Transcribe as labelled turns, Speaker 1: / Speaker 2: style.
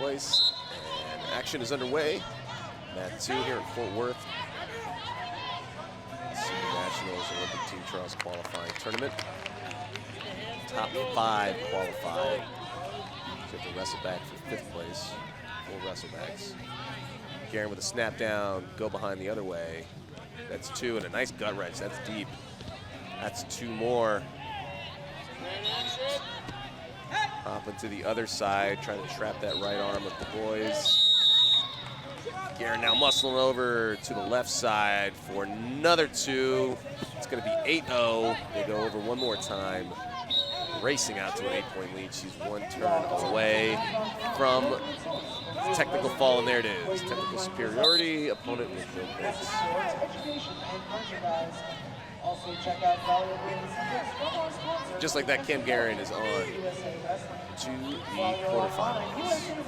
Speaker 1: place. And action is underway. Mat 2 here at Fort Worth. Senior Nationals Olympic Team Trials qualifying tournament. Top 5 qualify. So you have to wrestle back for 5th place. 4 wrestlebacks. Guerin with a snap down, go behind the other way. That's 2, and a nice gut wrench. That's deep. That's 2 more. Hop into the other side, trying to trap that right arm of the boys. Guerin now muscling over to the left side for another 2. It's going to be 8-0. They go over one more time. Racing out to an 8-point lead. She's 1 turn away from the technical fall, and there it is. Technical superiority, opponent with no points. Just like that, Kim Guerin is on to the quarterfinals.